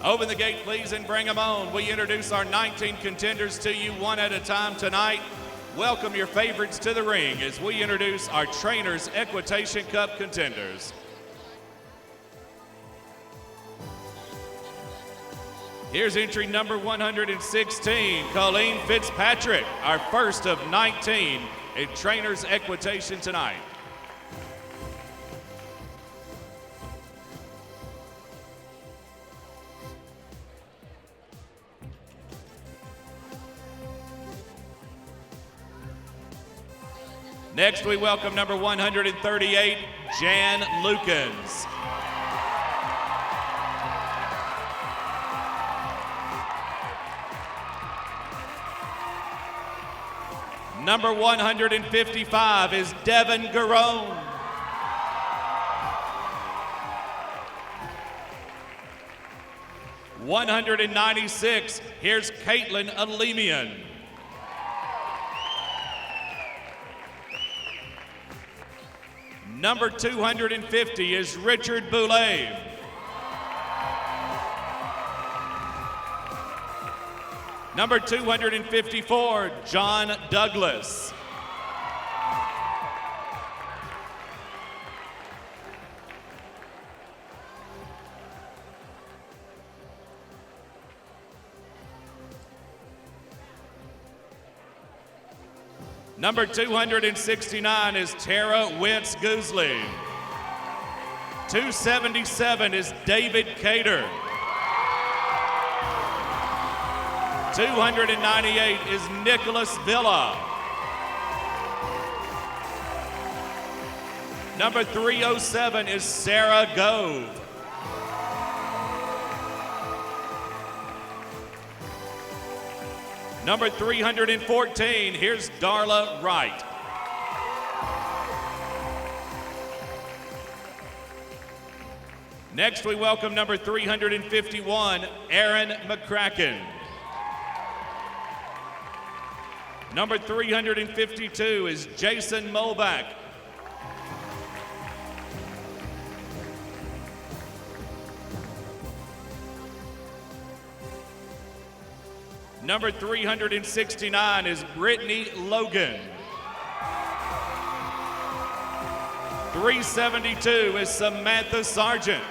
Open the gate, please, and bring them on. We introduce our 19 contenders to you one at a time tonight. Welcome your favorites to the ring as we introduce our Trainers Equitation Cup contenders. Here's entry number 116, Colleen Fitzpatrick, our first of 19 in Trainers Equitation tonight. Next, we welcome number 138, Jan Lukens. Number 155 is Devin Garone. $196, here's Caitlin Alemian. Number 250 is Richard Boulay. Number 254, John Douglas. Number 269 is Tara Wentz-Goosley. 277 is David Cater. 298 is Nicholas Villa. Number 307 is Sarah Gove. Number 314, here's Darla Wright. Next, we welcome number 351, Aaron McCracken. Number 352 is Jason Molback. Number 369 is Brittany Logan. 372 is Samantha Sargent.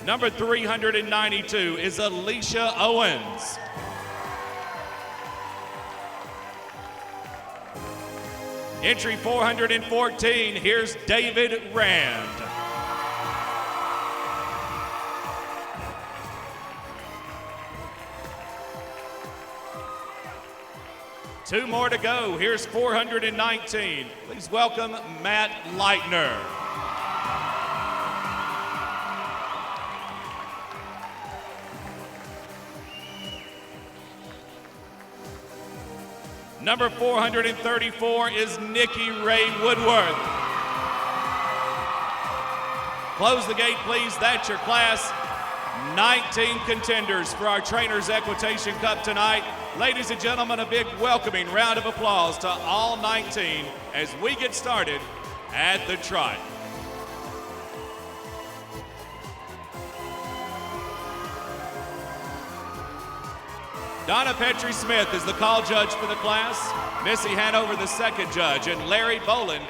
Number 392 is Alicia Owens. Entry 414, here's David Rand. Two more to go. Here's 419. Please welcome Matt Leitner. Number 434 is Nikki Ray Woodworth. Close the gate, please. That's your class. 19 contenders for our Trainers Equitation Cup tonight. Ladies and gentlemen, a big welcoming round of applause to all 19 as we get started at the trot. Donna Petrie Smith is the call judge for the class. Missy Hanover, the second judge, and Larry Boland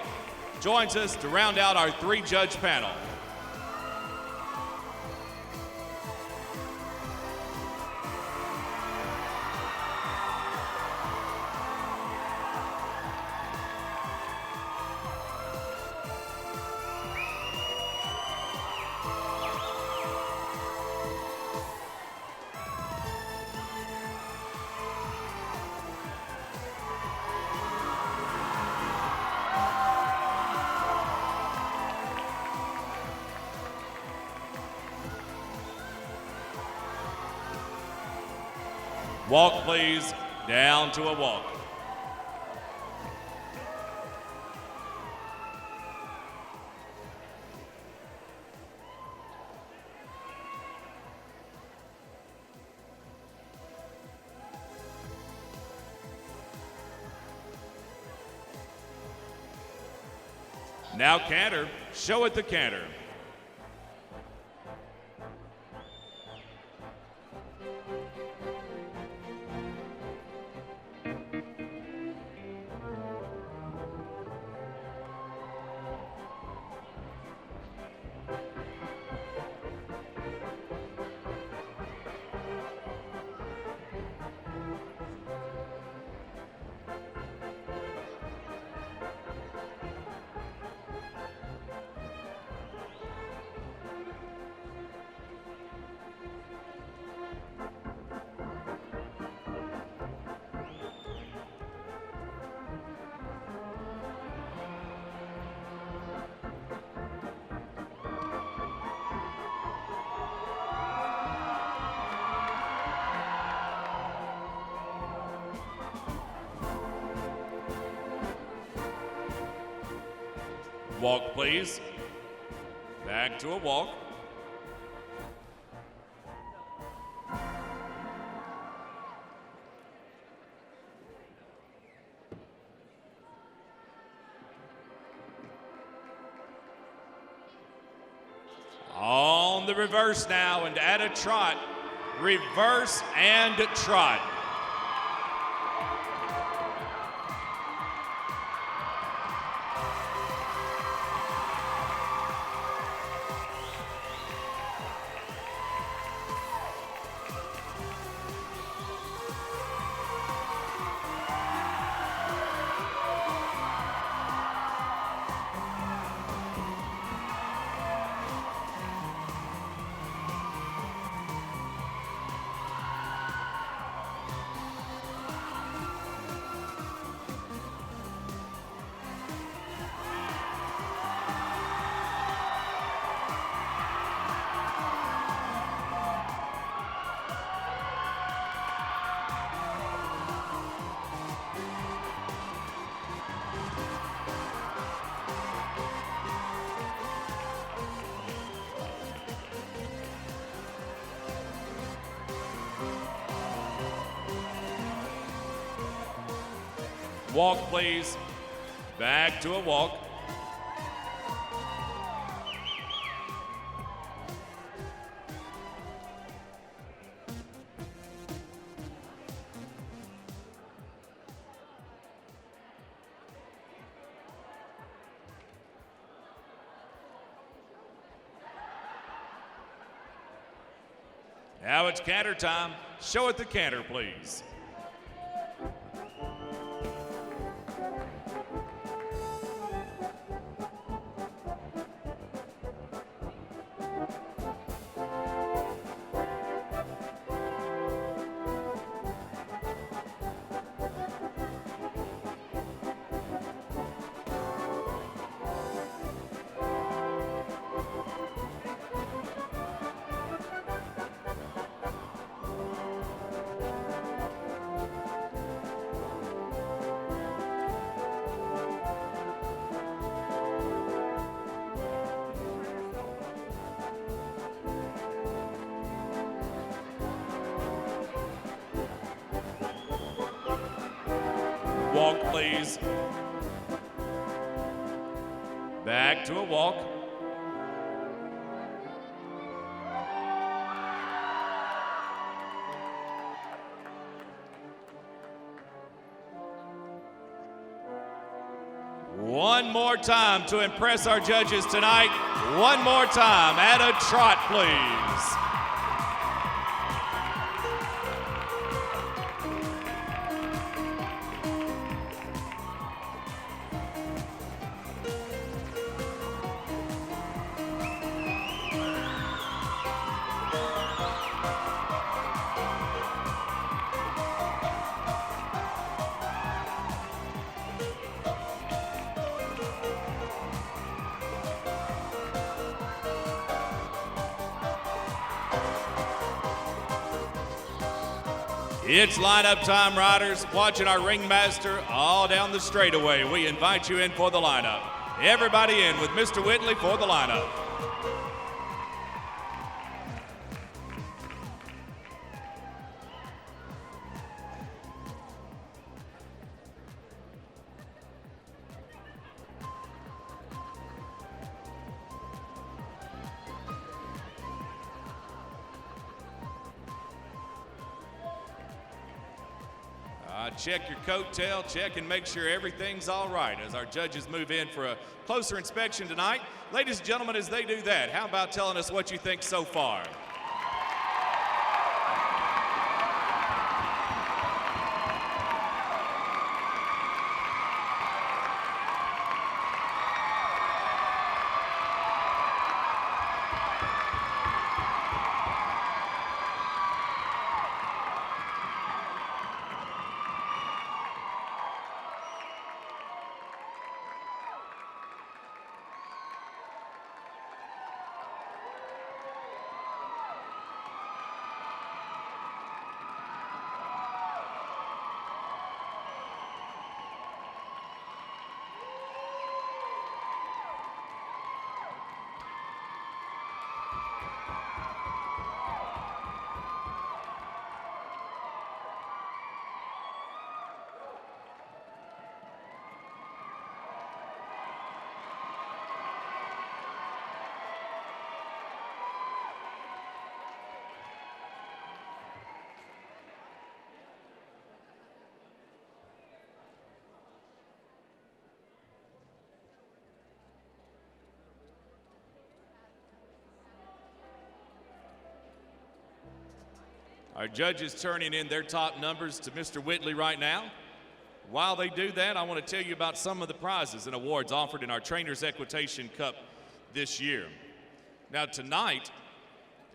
joins us to round out our three-judge panel. Walk, please, down to a walk. Now canter, show it the canter. Walk, please. Back to a walk. On the reverse now and at a trot. Reverse and trot. Walk, please. Back to a walk. Now it's canter time. Show it the canter, please. Walk, please. Back to a walk. One more time to impress our judges tonight. One more time at a trot, please. It's lineup time, riders. Watching our ringmaster all down the straightaway. We invite you in for the lineup. Everybody in with Mr. Whitley for the lineup. Check your coat tail, check and make sure everything's all right as our judges move in for a closer inspection tonight. Ladies and gentlemen, as they do that, how about telling us what you think so far? Our judges turning in their top numbers to Mr. Whitley right now. While they do that, I want to tell you about some of the prizes and awards offered in our Trainers Equitation Cup this year. Now tonight,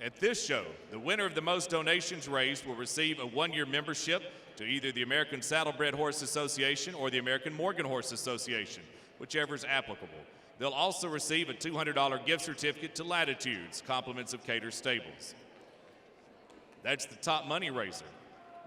at this show, the winner of the most donations raised will receive a one-year membership to either the American Saddlebred Horse Association or the American Morgan Horse Association, whichever is applicable. They'll also receive a $200 gift certificate to Latitudes, compliments of Cater Stables. That's the top money raiser.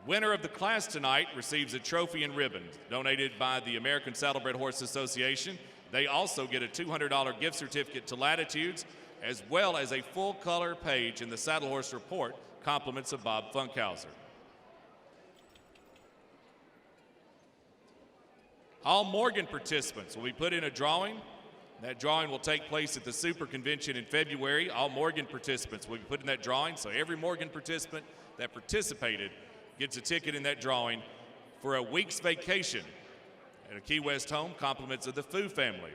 Winner of the class tonight receives a trophy and ribbon donated by the American Saddlebred Horse Association. They also get a $200 gift certificate to Latitudes, as well as a full-color page in the Saddle Horse Report, compliments of Bob Funkhauser. All Morgan participants will be put in a drawing. That drawing will take place at the Super Convention in February. All Morgan participants will be put in that drawing, so every Morgan participant that participated gets a ticket in that drawing for a week's vacation at a Key West home, compliments of the Fu family.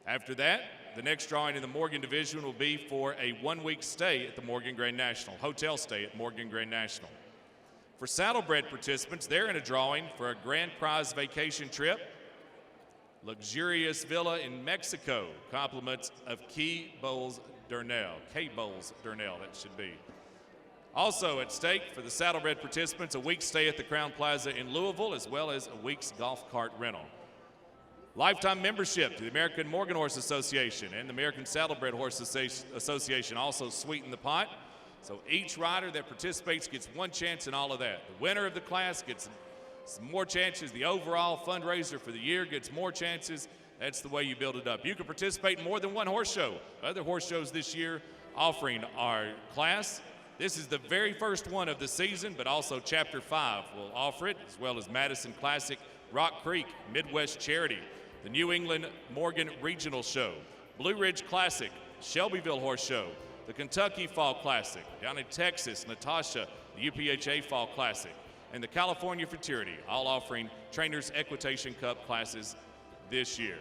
After that, the next drawing in the Morgan division will be for a one-week stay at the Morgan Grand National, hotel stay at Morgan Grand National. For Saddlebred participants, they're in a drawing for a grand prize vacation trip, luxurious villa in Mexico, compliments of Kay Bowles Durnell, that should be. Also at stake for the Saddlebred participants, a week's stay at the Crown Plaza in Louisville, as well as a week's golf cart rental. Lifetime membership to the American Morgan Horse Association and the American Saddlebred Horse Association also sweeten the pot. So each rider that participates gets one chance in all of that. The winner of the class gets some more chances. The overall fundraiser for the year gets more chances. That's the way you build it up. You can participate in more than one horse show. Other horse shows this year offering our class. This is the very first one of the season, but also Chapter 5 will offer it, as well as Madison Classic, Rock Creek, Midwest Charity, the New England Morgan Regional Show, Blue Ridge Classic, Shelbyville Horse Show, the Kentucky Fall Classic, down in Texas, Natasha, the UPHA Fall Classic, and the California Fraternity, all offering Trainers Equitation Cup classes this year.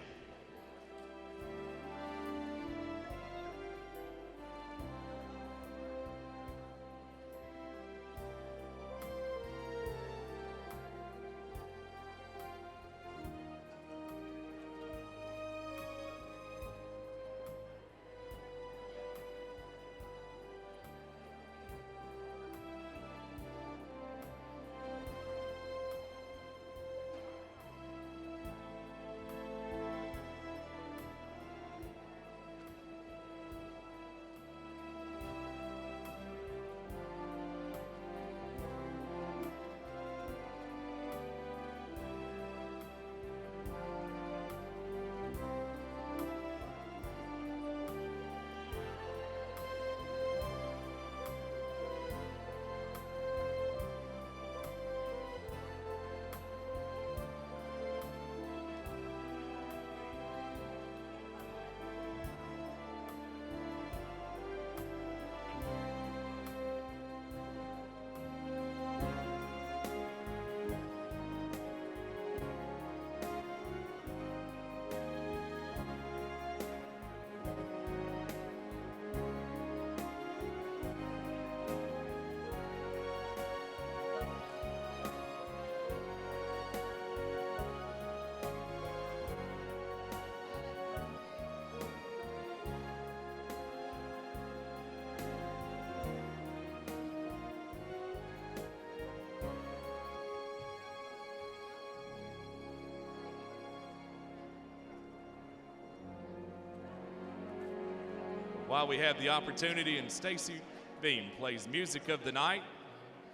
While we have the opportunity, and Stacy Beam plays Music of the Night,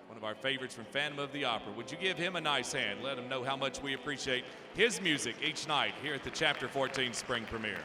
one of our favorites from Phantom of the Opera. Would you give him a nice hand? Let him know how much we appreciate his music each night here at the Chapter 14 Spring Premiere.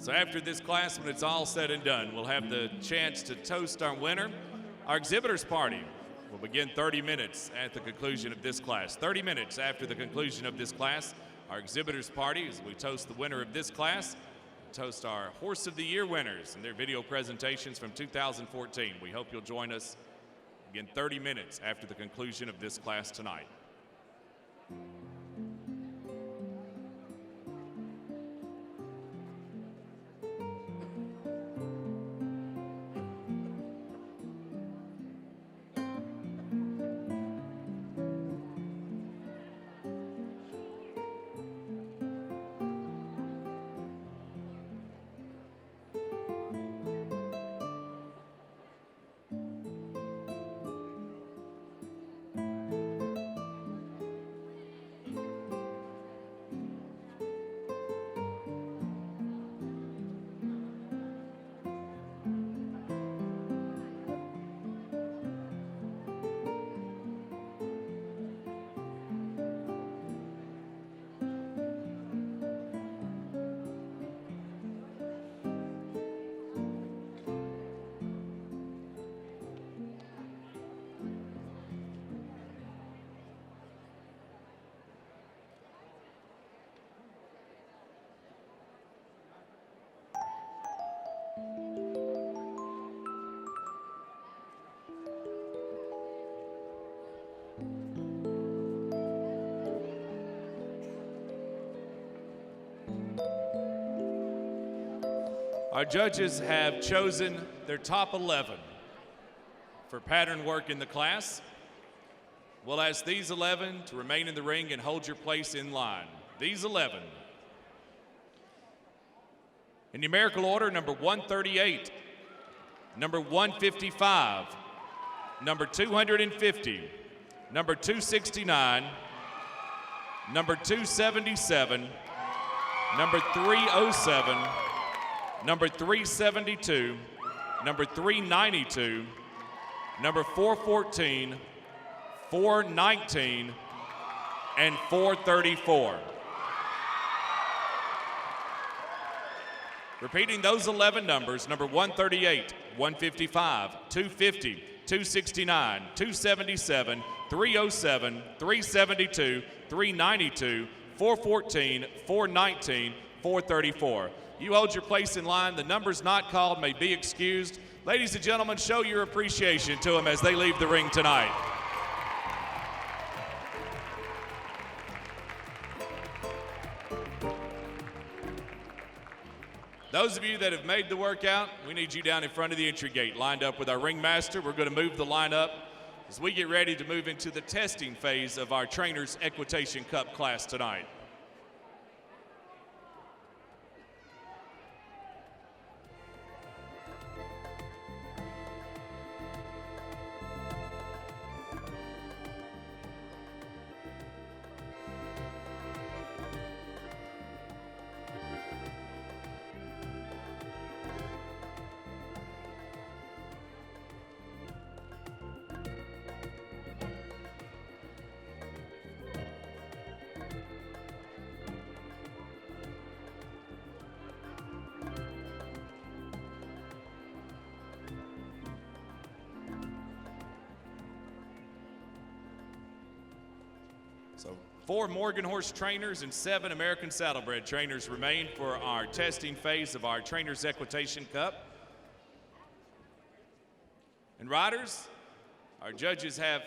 So after this class, when it's all said and done, we'll have the chance to toast our winner. Our exhibitors party will begin 30 minutes at the conclusion of this class. 30 minutes after the conclusion of this class, our exhibitors party, as we toast the winner of this class, toast our Horse of the Year winners and their video presentations from 2014. We hope you'll join us again 30 minutes after the conclusion of this class tonight. Our judges have chosen their top 11 for pattern work in the class. We'll ask these 11 to remain in the ring and hold your place in line. These 11. In numerical order, number 138, number 155, number 250, number 269, number 277, number 307, number 372, number 392, number 414, 419, and 434. Repeating those 11 numbers, number 138, 155, 250, 269, 277, 307, 372, 392, 414, 419, 434. You hold your place in line. The numbers not called may be excused. Ladies and gentlemen, show your appreciation to them as they leave the ring tonight. Those of you that have made the workout, we need you down in front of the entry gate, lined up with our ringmaster. We're going to move the line up as we get ready to move into the testing phase of our Trainers Equitation Cup class tonight. So 4 Morgan horse trainers and 7 American saddlebred trainers remain for our testing phase of our Trainers Equitation Cup. And riders, our judges have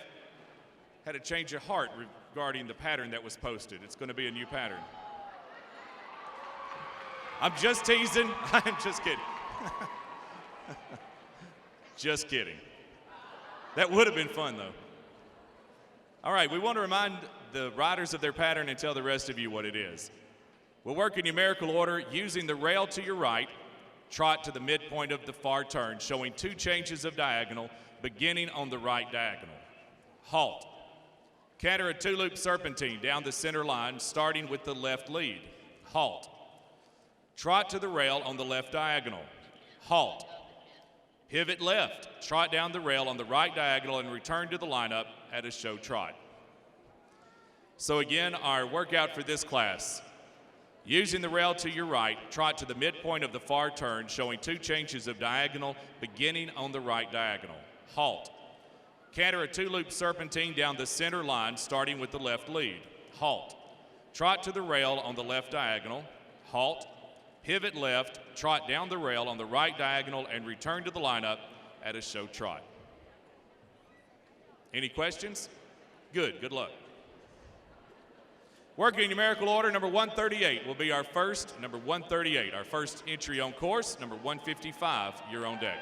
had a change of heart regarding the pattern that was posted. It's going to be a new pattern. I'm just teasing. I'm just kidding. Just kidding. That would have been fun, though. All right, we want to remind the riders of their pattern and tell the rest of you what it is. We'll work in numerical order using the rail to your right, trot to the midpoint of the far turn, showing 2 changes of diagonal, beginning on the right diagonal. Halt. Canter a 2-loop serpentine down the center line, starting with the left lead. Halt. Trot to the rail on the left diagonal. Halt. Pivot left, trot down the rail on the right diagonal and return to the lineup at a show trot. So again, our workout for this class. Using the rail to your right, trot to the midpoint of the far turn, showing 2 changes of diagonal beginning on the right diagonal. Halt. Canter a 2-loop serpentine down the center line, starting with the left lead. Halt. Trot to the rail on the left diagonal. Halt. Pivot left, trot down the rail on the right diagonal, and return to the lineup at a show trot. Any questions? Good luck. Working in numerical order, number 138 will be our first. Number 138, our first entry on course. Number 155, you're on deck.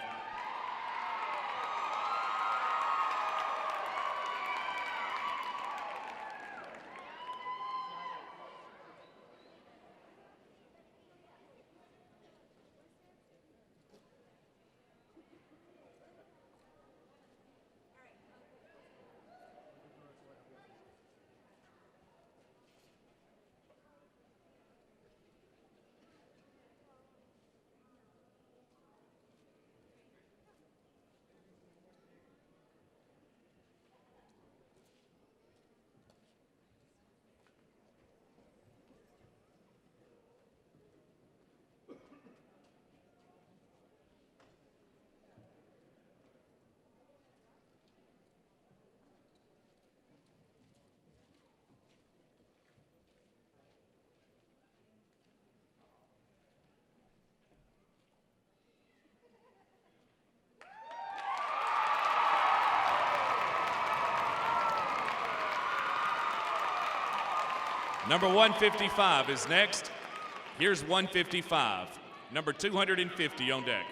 Number 155 is next. Here's 155. Number 250 on deck.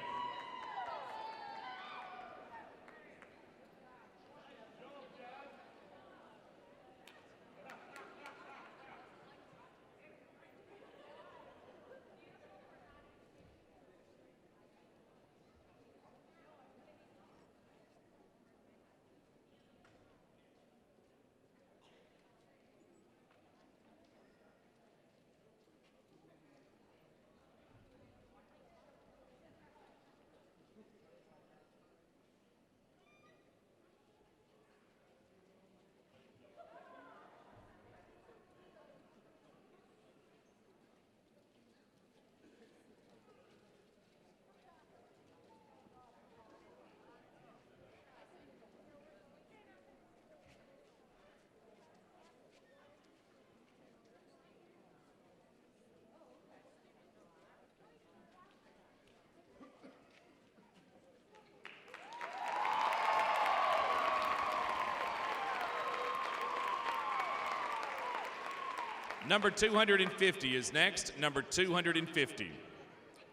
Number 250 is next. Number 250.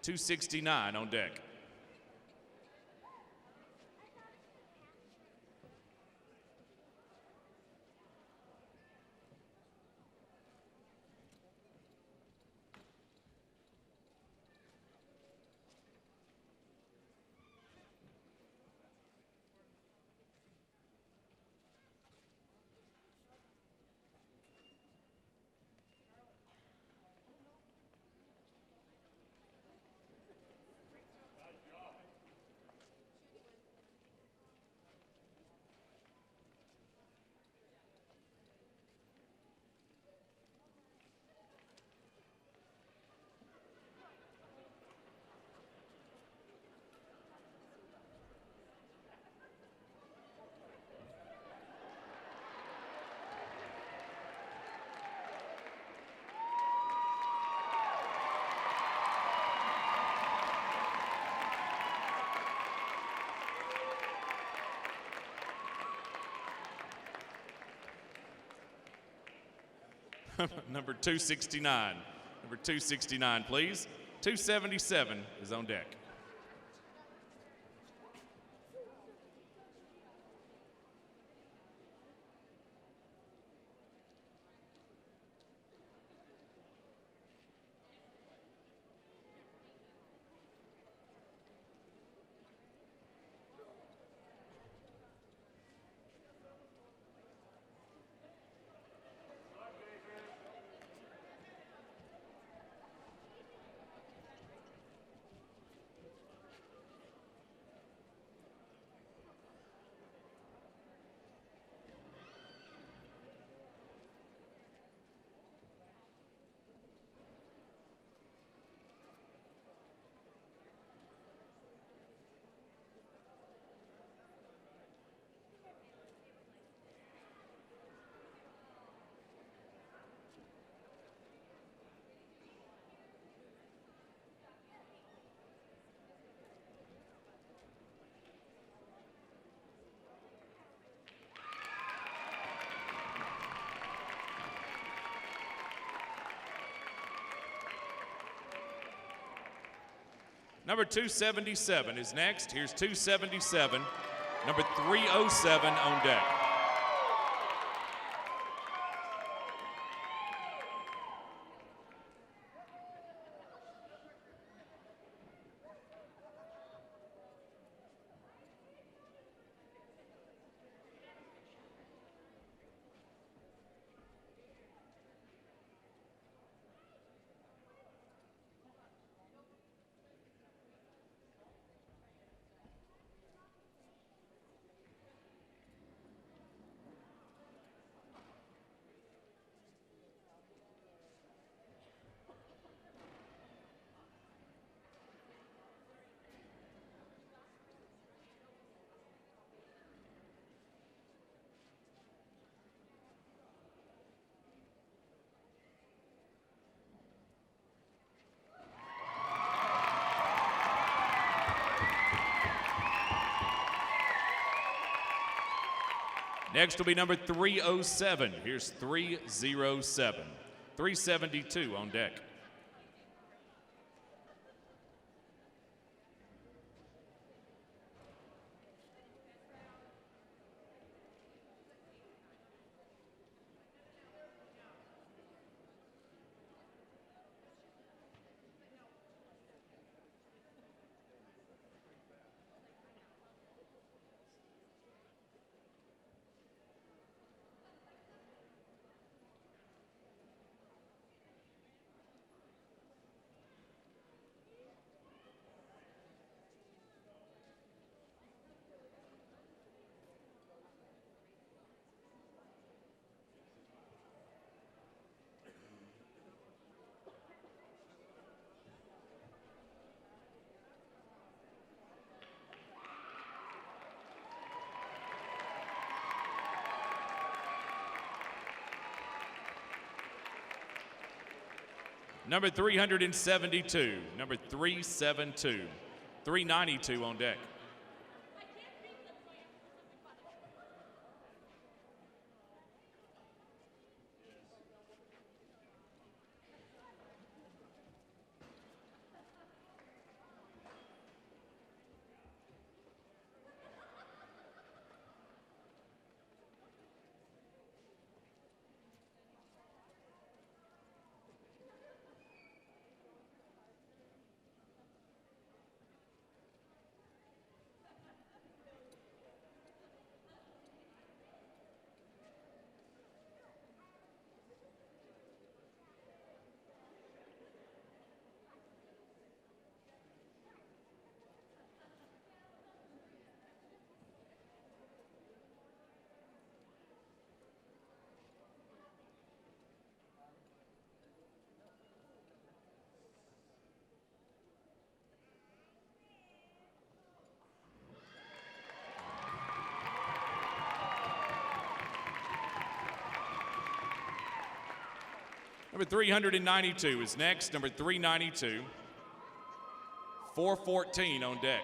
269 on deck. Number 269. Number 269, please. 277 is on deck. Number 277 is next. Here's 277. Number 307 on deck. Next will be number 307. Here's 307. 372 on deck. Number 372, number 372, 392 on deck. Number 392 is next, number 392, 414 on deck.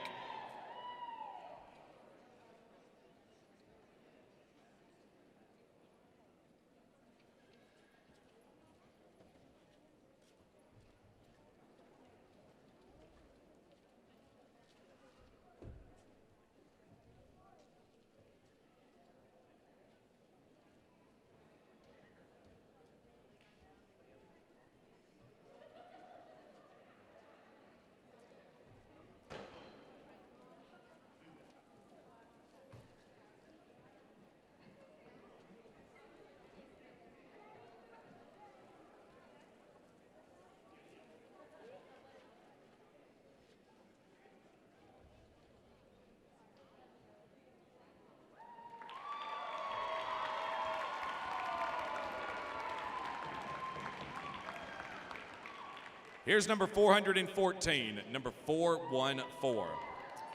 Here's number 414, number 414,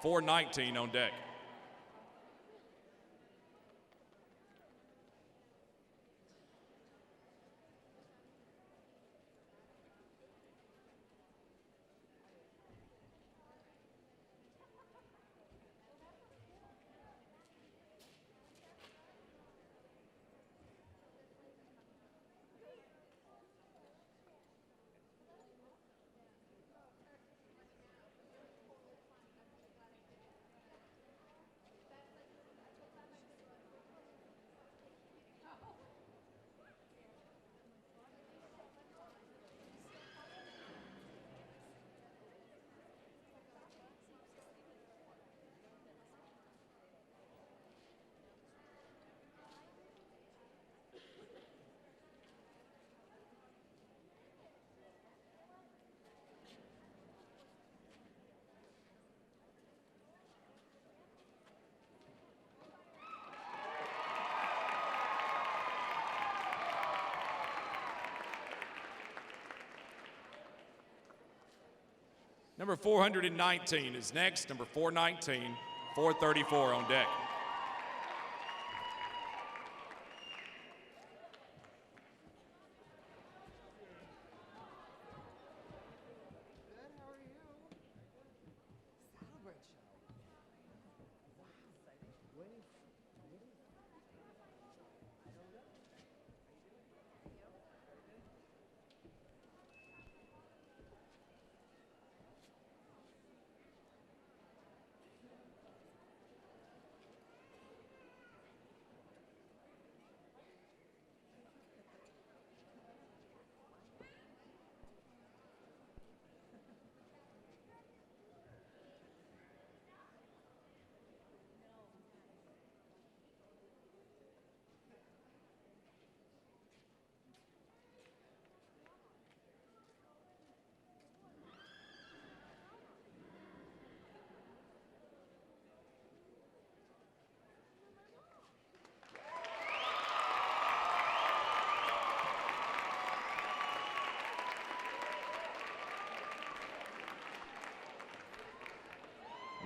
419 on deck. Number 419 is next. Number 419, 434 on deck.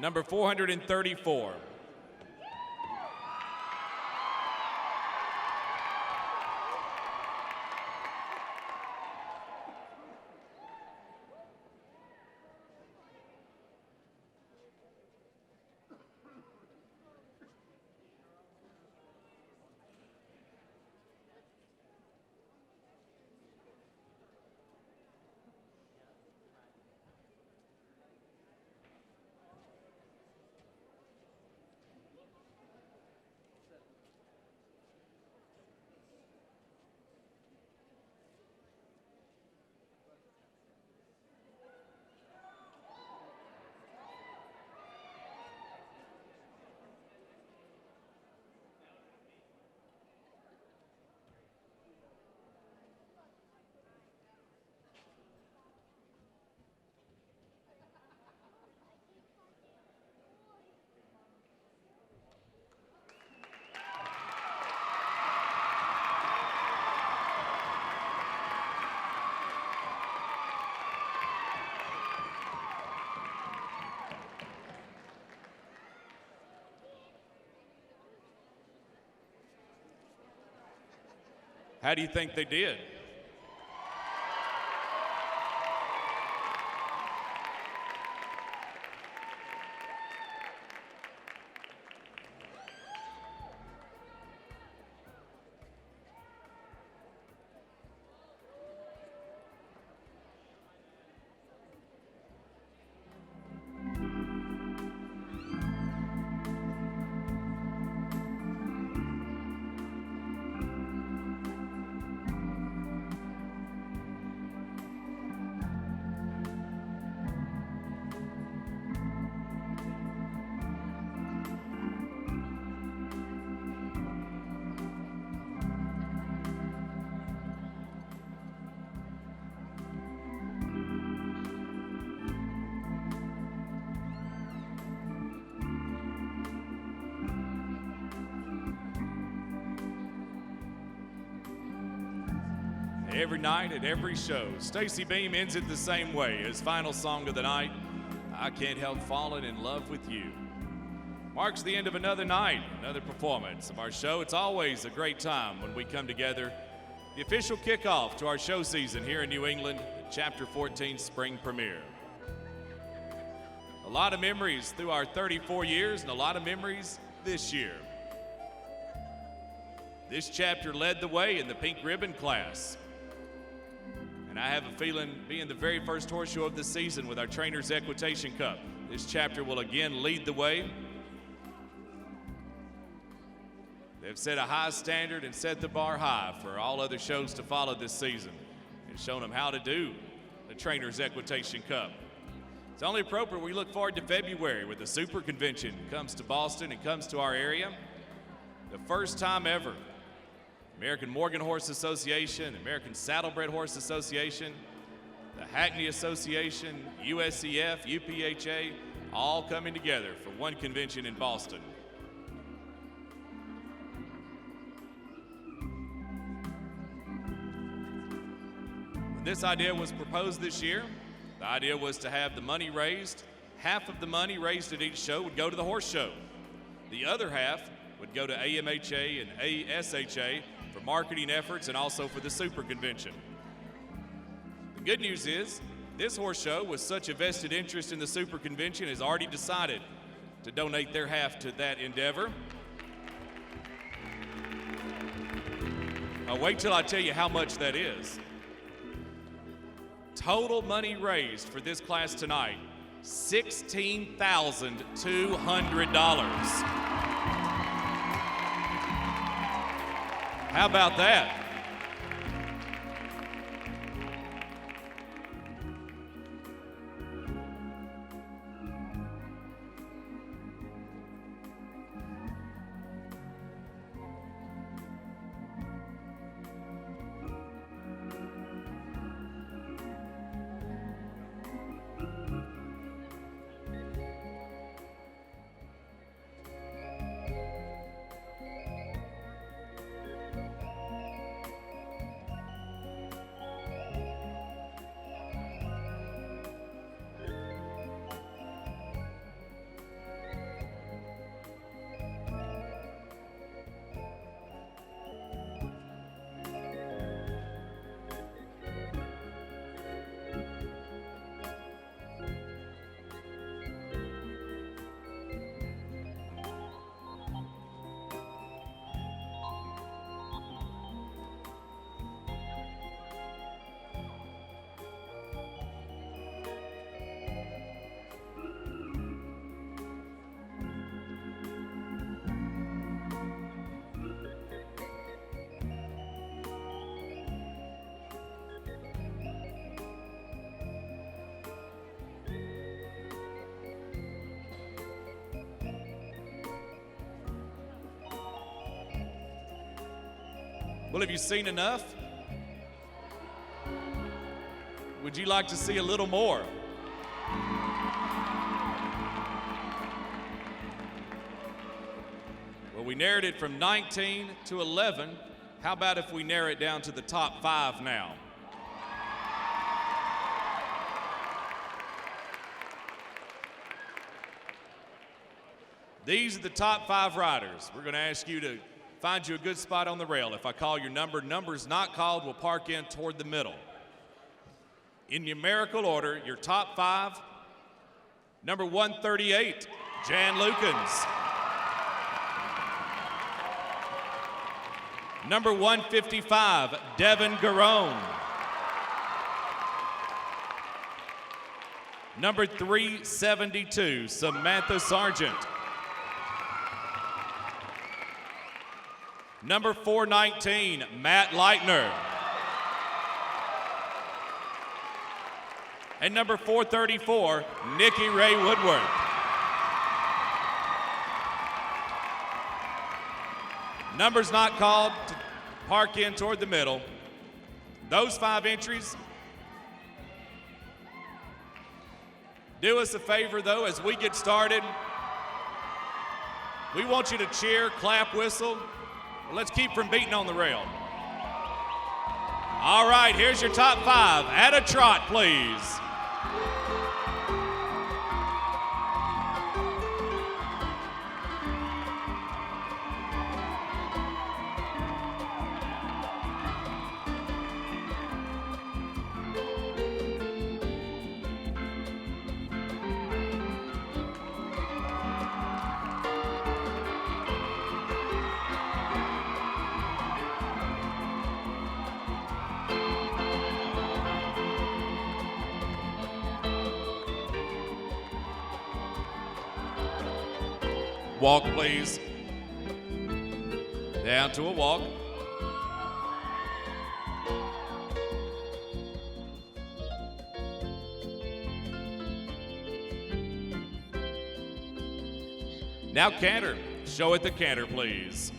Number 434. How do you think they did? Every night at every show, Stacy Beam ends it the same way. His final song of the night, I Can't Help Falling in Love with You, marks the end of another night, another performance of our show. It's always a great time when we come together. The official kickoff to our show season here in New England, Chapter 14 Spring Premiere. A lot of memories through our 34 years and a lot of memories this year. This chapter led the way in the pink ribbon class. And I have a feeling, being the very first horse show of the season with our Trainers Equitation Cup, this chapter will again lead the way. They've set a high standard and set the bar high for all other shows to follow this season and shown them how to do the Trainers Equitation Cup. It's only appropriate we look forward to February where the Super Convention comes to Boston and comes to our area. The first time ever, American Morgan Horse Association, American Saddlebred Horse Association, the Hackney Association, USCF, UPHA, all coming together for one convention in Boston. When this idea was proposed this year, The idea was to have the money raised. Half of the money raised at each show would go to the horse show. The other half would go to AMHA and ASHA for marketing efforts and also for the Super Convention. The good news is this horse show, with such a vested interest in the Super Convention, has already decided to donate their half to that endeavor. I'll wait till I tell you how much that is. Total money raised for this class tonight, $16,200. How about that? Well, have you seen enough? Would you like to see a little more? Well, we narrowed it from 19 to 11. How about if we narrow it down to the top 5 now? These are the top 5 riders. We're going to ask you to find you a good spot on the rail. If I call your numbers not called, we'll park in toward the middle. In numerical order, your top 5, number 138, Jan Lukens. Number 155, Devin Garone. Number 372, Samantha Sargent. Number 419, Matt Leitner. And number 434, Nikki Ray Woodward. Numbers not called, to park in toward the middle. Those 5 entries. Do us a favor, though, as we get started. We want you to cheer, clap, whistle. Let's keep from beating on the rail. All right, here's your top 5. At a trot, please. Walk, please. Down to a walk. Now canter. Show at the canter, please.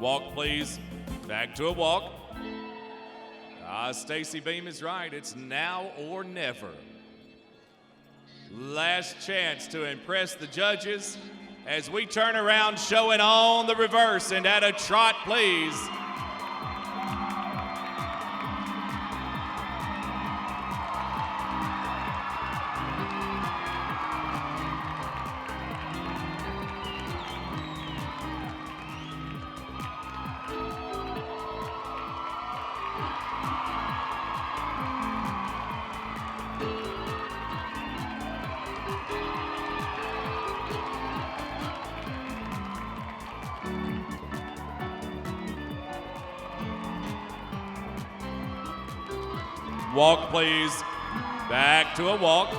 Walk, please. Back to a walk. Stacy Beam is right. It's now or never. Last chance to impress the judges as we turn around, showing on the reverse, and at a trot, please. Walk, please. Back to a walk.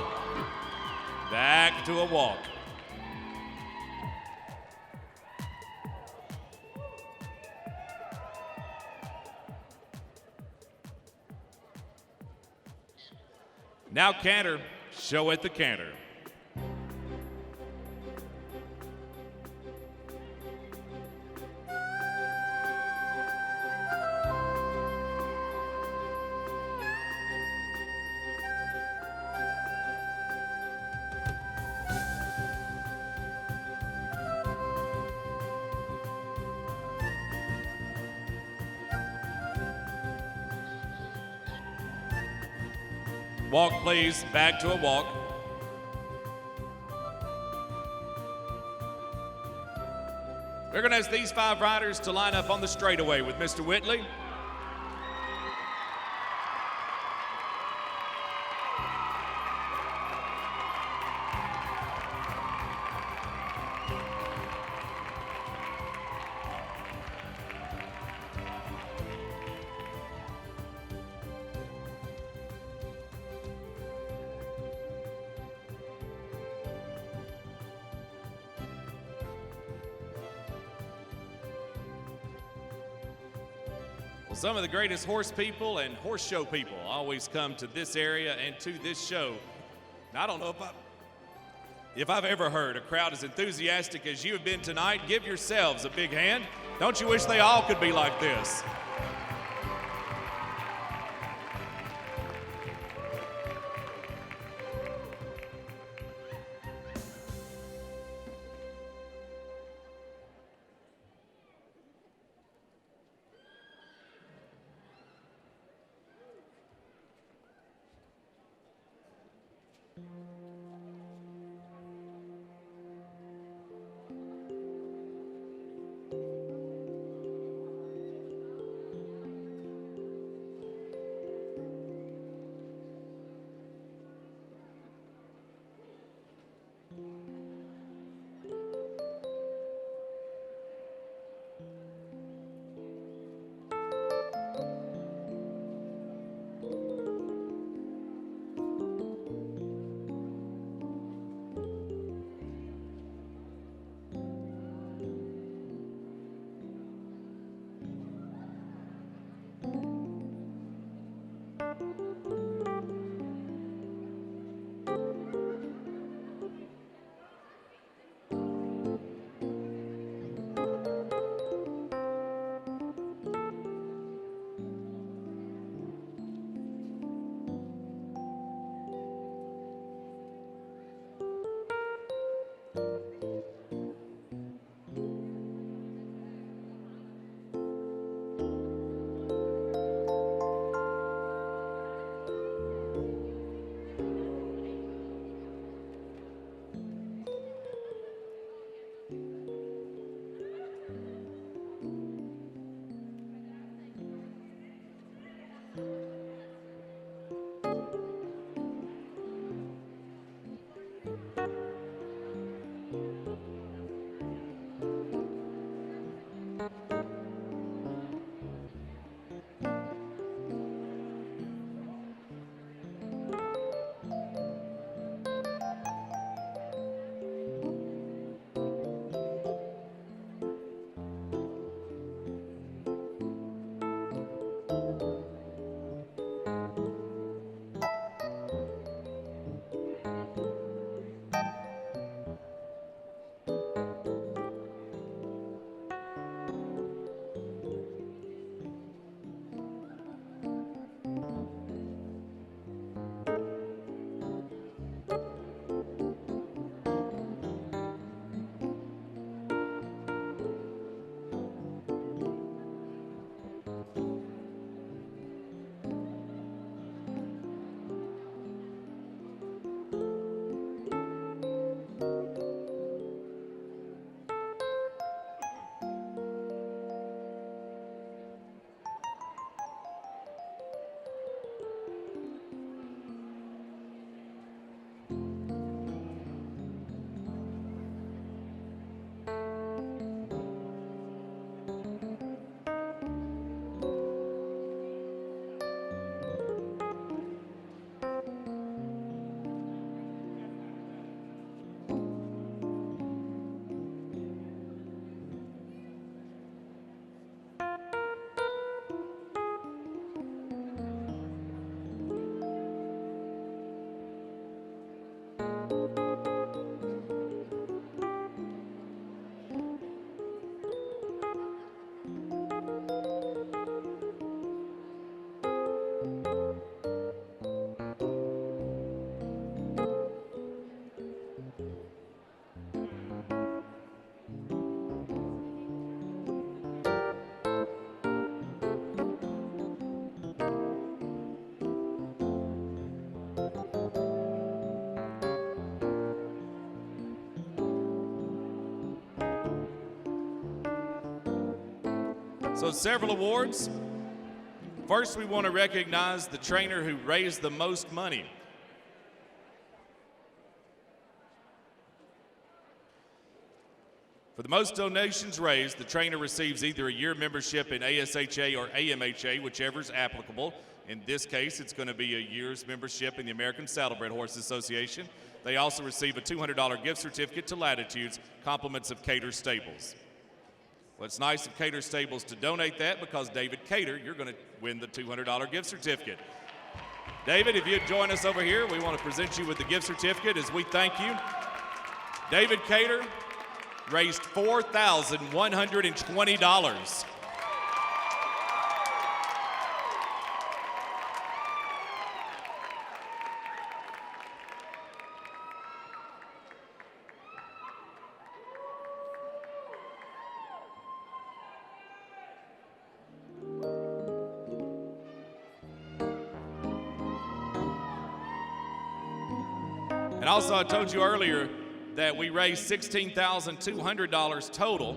Back to a walk. Now canter. Show at the canter. Walk, please. Back to a walk. We're going to ask these 5 riders to line up on the straightaway with Mr. Whitley. Some of the greatest horse people and horse show people always come to this area and to this show. Now, I don't know if I've ever heard a crowd as enthusiastic as you have been tonight. Give yourselves a big hand. Don't you wish they all could be like this? So several awards. First, we want to recognize the trainer who raised the most money. For the most donations raised, the trainer receives either a year membership in ASHA or AMHA, whichever is applicable. In this case, it's going to be a year's membership in the American Saddlebred Horse Association. They also receive a $200 gift certificate to Latitudes, compliments of Cater Stables. Well, it's nice of Cater Stables to donate that because David Cater, you're going to win the $200 gift certificate. David, if you'd join us over here, we want to present you with the gift certificate as we thank you. David Cater raised $4,120. And also, I told you earlier that we raised $16,200 total.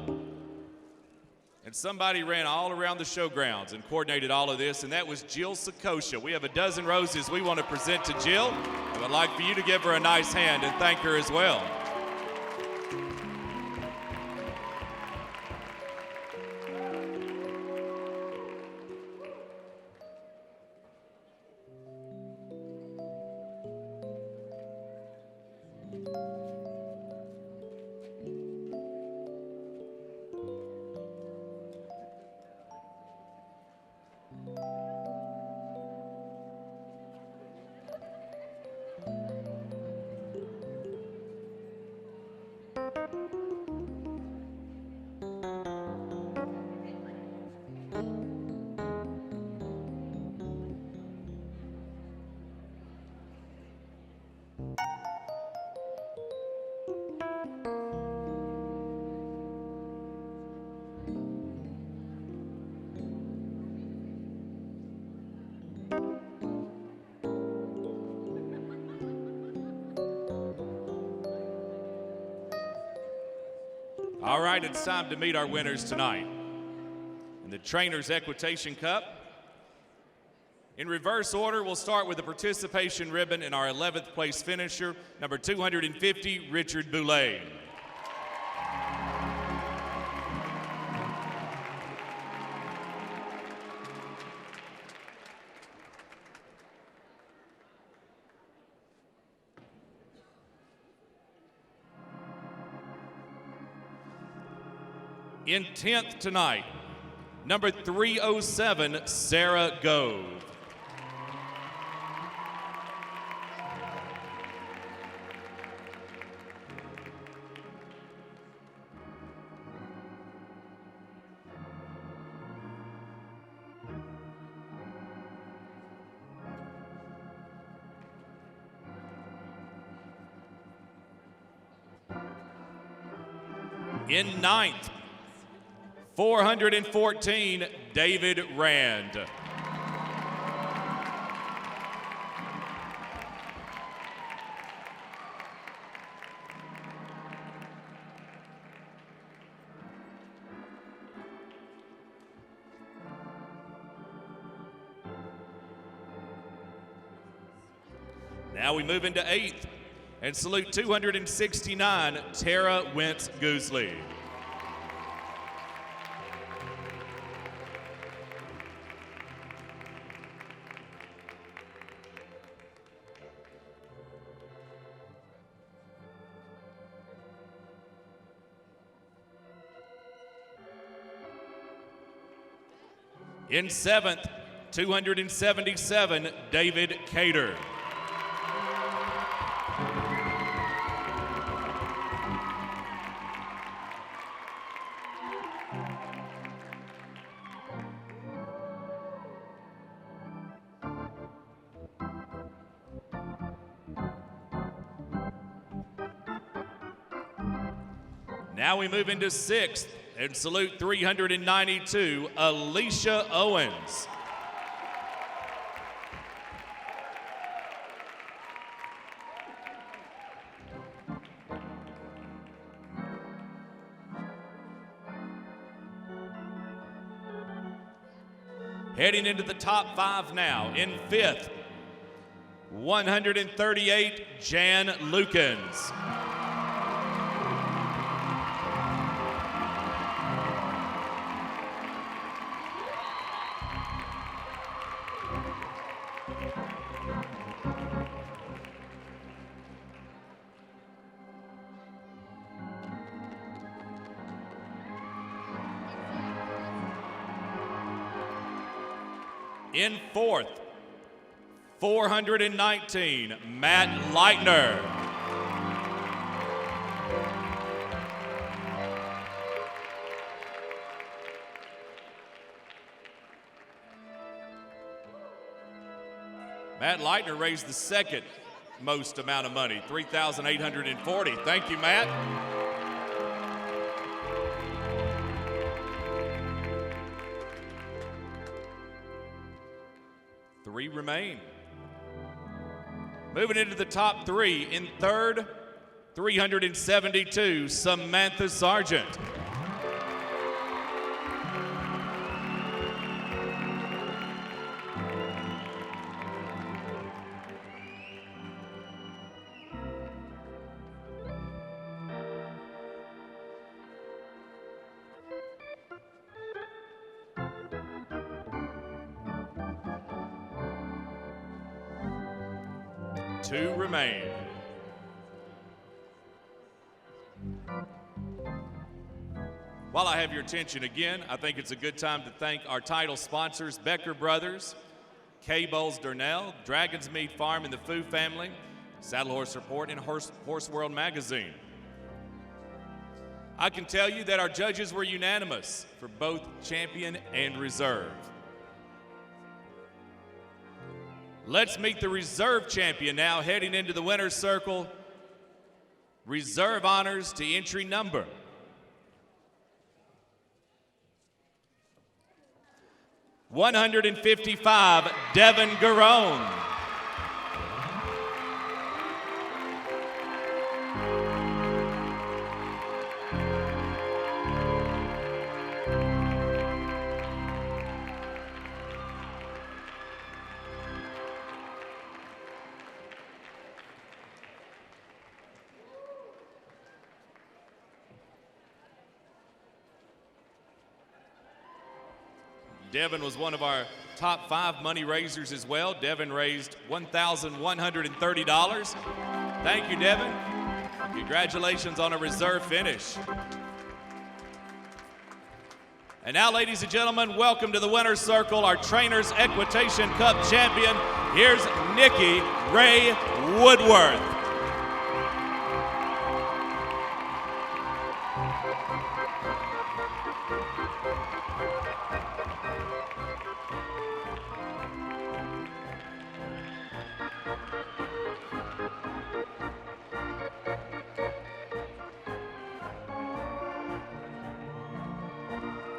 And somebody ran all around the showgrounds and coordinated all of this, and that was Jill Sakosha. We have a dozen roses we want to present to Jill. I would like for you to give her a nice hand and thank her as well. All right, it's time to meet our winners tonight. In the Trainers Equitation Cup, in reverse order, we'll start with the participation ribbon and our 11th place finisher, number 250, Richard Boulay. In 10th tonight, number 307, Sarah Gove. In 9th, 414, David Rand. Now we move into 8th and salute 269, Tara Wentz Goosley. In 7th, 277, David Cater. Now we move into 6th and salute 392, Alicia Owens. Heading into the top 5 now. In 5th, 138, Jan Lukens. In 4th, 419, Matt Leitner. Matt Leitner raised the second most amount of money, $3,840. Thank you, Matt. Three remain. Moving into the top 3, in 3rd, 372, Samantha Sargent. Two remain. While I have your attention again, I think it's a good time to thank our title sponsors, Becker Brothers, K. Bowles Durnell, Dragon's Meat Farm and the Foo Family, Saddle Horse Report, and Horse World Magazine. I can tell you that our judges were unanimous for both champion and reserve. Let's meet the reserve champion now, heading into the winner's circle. Reserve honors to entry number 155, Devin Garone. Devin was one of our top 5 money raisers as well. Devin raised $1,130. Thank you, Devin. Congratulations on a reserve finish. And now, ladies and gentlemen, welcome to the winner's circle, our Trainers Equitation Cup champion. Here's Nikki Ray Woodworth.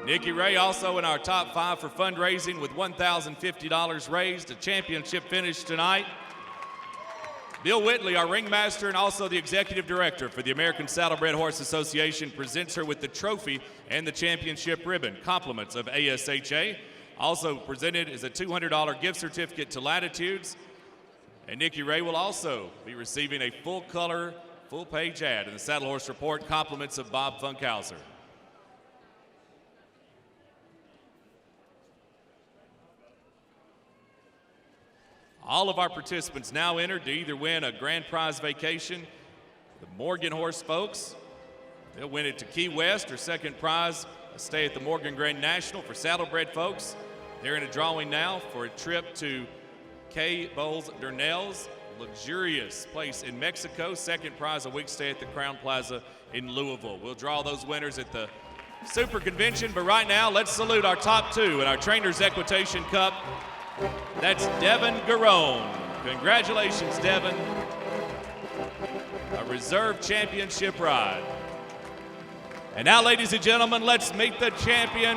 Nikki Ray also in our top 5 for fundraising with $1,050 raised, a championship finish tonight. Bill Whitley, our ringmaster and also the executive director for the American Saddlebred Horse Association, presents her with the trophy and the championship ribbon, compliments of ASHA. Also presented is a $200 gift certificate to Latitudes. And Nikki Ray will also be receiving a full-color, full-page ad in the Saddle Horse Report, compliments of Bob Funkhauser. All of our participants now entered to either win a grand prize vacation. The Morgan horse folks, they'll win it to Key West, or second prize, a stay at the Morgan Grand National. For saddlebred folks, they're in a drawing now for a trip to K. Bowles Durnell's luxurious place in Mexico. Second prize, a week stay at the Crown Plaza in Louisville. We'll draw those winners at the Super Convention, but right now, let's salute our top 2 in our Trainers Equitation Cup. That's Devin Garone. Congratulations, Devin. A reserve championship ride. And now, ladies and gentlemen, let's meet the champion.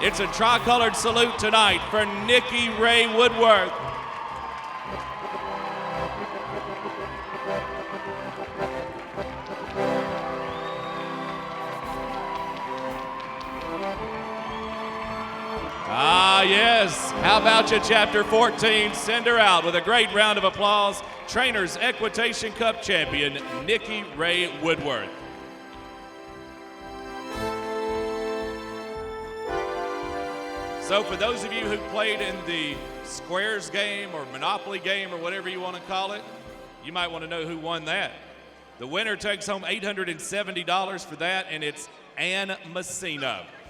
It's a tricolored salute tonight for Nikki Ray Woodworth. Ah, yes. How about you, Chapter 14? Send her out with a great round of applause. Trainers Equitation Cup champion, Nikki Ray Woodworth. So for those of you who played in the Squares game or Monopoly game or whatever you want to call it, you might want to know who won that. The winner takes home $870 for that, and it's Ann Messina.